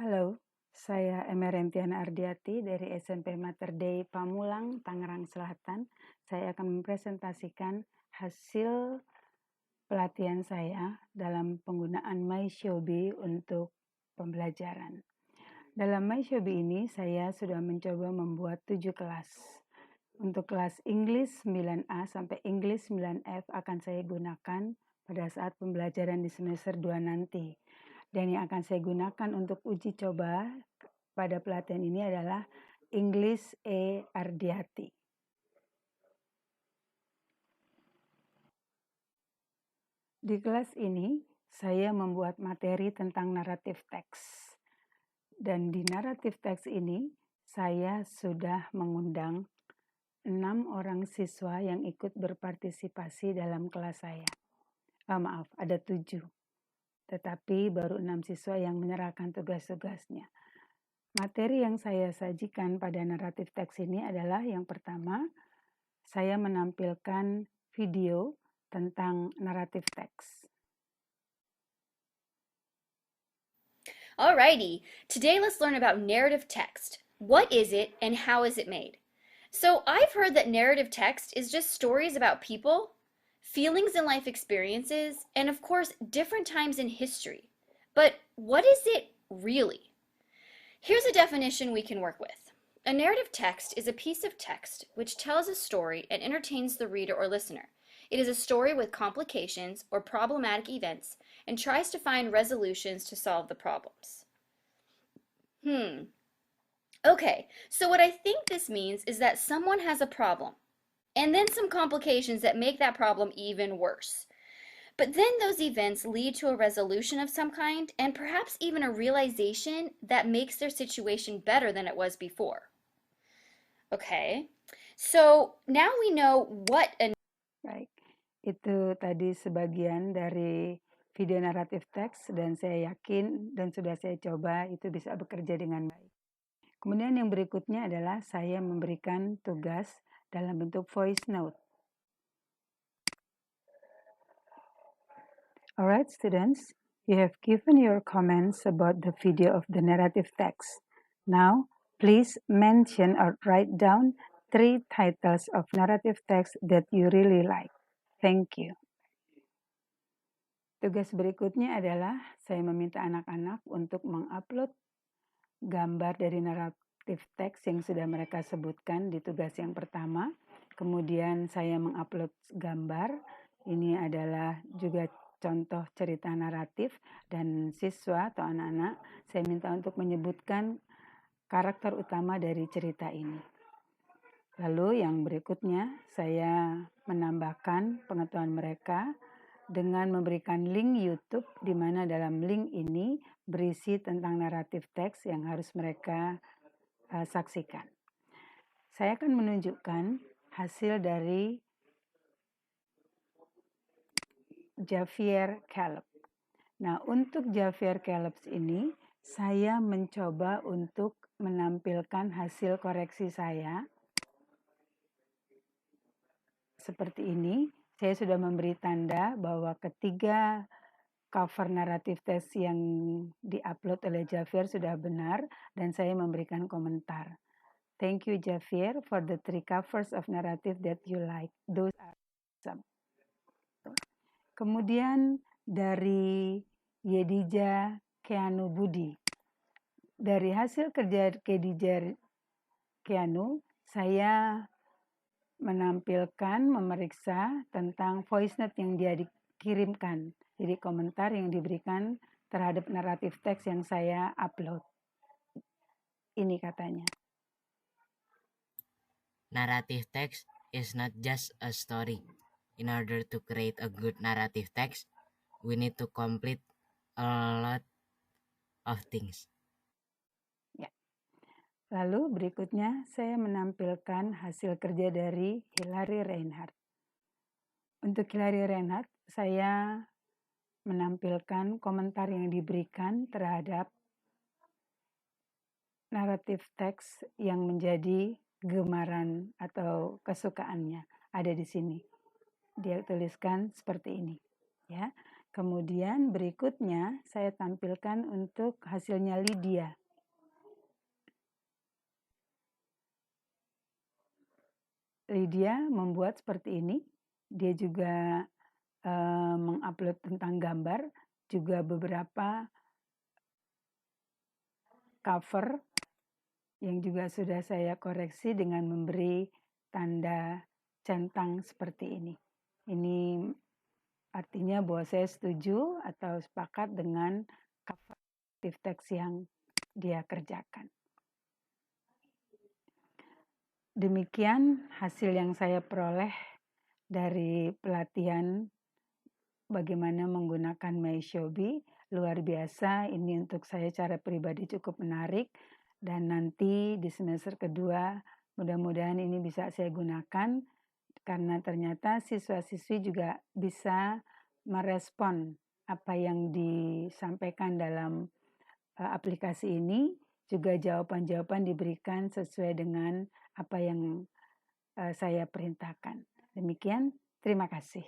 Halo, saya Emerentiana Ardiati dari SMP Mater Dei Pamulang, Tangerang Selatan. Saya akan mempresentasikan hasil pelatihan saya dalam penggunaan MyShobi untuk pembelajaran. Dalam MyShobi ini saya sudah mencoba membuat 7 kelas. Untuk kelas English 9A sampai English 9F akan saya gunakan pada saat pembelajaran di semester 2 nanti. Dan yang akan saya gunakan untuk uji coba pada pelatihan ini adalah English E. Ardiati. Di kelas ini, saya membuat materi tentang naratif teks. Dan di naratif teks ini, saya sudah mengundang 6 orang siswa yang ikut berpartisipasi dalam kelas saya. Maaf, ada 7. Tetapi baru 6 siswa yang menyerahkan tugas-tugasnya. Materi yang saya sajikan pada naratif teks ini adalah yang pertama, saya menampilkan video tentang naratif teks. Alrighty, today let's learn about narrative text. What is it and how is it made? So, I've heard that narrative text is just stories about people, feelings and life experiences, and of course, different times in history. But what is it really? Here's a definition we can work with. A narrative text is a piece of text which tells a story and entertains the reader or listener. It is a story with complications or problematic events and tries to find resolutions to solve the problems. Okay, so what I think this means is that someone has a problem, and then some complications that make that problem even worse. But then those events lead to a resolution of some kind, and perhaps even a realization that makes their situation better than it was before. Okay, so now we know what a Baik, itu tadi sebagian dari video naratif teks dan saya yakin dan sudah saya coba itu bisa bekerja dengan baik. Kemudian yang berikutnya adalah saya memberikan tugas dalam bentuk voice note. Alright students, you have given your comments about the video of the narrative text. Now, please mention or write down 3 titles of narrative text that you really like. Thank you. Tugas berikutnya adalah saya meminta anak-anak untuk mengupload gambar dari naratif teks yang sudah mereka sebutkan di tugas yang pertama. Kemudian saya mengupload gambar. Ini adalah juga contoh cerita naratif dan siswa atau anak-anak saya minta untuk menyebutkan karakter utama dari cerita ini. Lalu yang berikutnya saya menambahkan pengetahuan mereka dengan memberikan link YouTube di mana dalam link ini berisi tentang naratif teks yang harus mereka saksikan. Saya akan menunjukkan hasil dari Javier Caleb. Nah, untuk Javier Caleb ini saya mencoba untuk menampilkan hasil koreksi saya seperti ini. Saya sudah memberi tanda bahwa ketiga cover naratif teks yang diupload oleh Javier sudah benar dan saya memberikan komentar. Thank you Javier for the 3 covers of narrative that you like. Those are awesome. Kemudian dari Yedija Keanu Budi. Dari hasil kerja Yedija Keanu, saya memeriksa tentang voice note yang dia dikirimkan. Jadi komentar yang diberikan terhadap naratif teks yang saya upload. Ini katanya. Narrative text is not just a story. In order to create a good narrative text, we need to complete a lot of things. Lalu berikutnya saya menampilkan hasil kerja dari Hilary Reinhardt. Untuk Hilary Reinhardt, saya menampilkan komentar yang diberikan terhadap naratif teks yang menjadi gemaran atau kesukaannya. Ada di sini. Dia tuliskan seperti ini. Ya. Kemudian berikutnya saya tampilkan untuk hasilnya Lydia. Lydia membuat seperti ini. Dia juga mengupload tentang gambar, juga beberapa cover yang juga sudah saya koreksi dengan memberi tanda centang seperti ini. Ini artinya bahwa saya setuju atau sepakat dengan cover text yang dia kerjakan. Demikian hasil yang saya peroleh dari pelatihan bagaimana menggunakan MyShobi. Luar biasa, ini untuk saya cara pribadi cukup menarik. Dan nanti di semester kedua mudah-mudahan ini bisa saya gunakan karena ternyata siswa-siswi juga bisa merespon apa yang disampaikan dalam aplikasi ini, juga jawaban-jawaban diberikan sesuai dengan apa yang saya perintahkan. Demikian, terima kasih.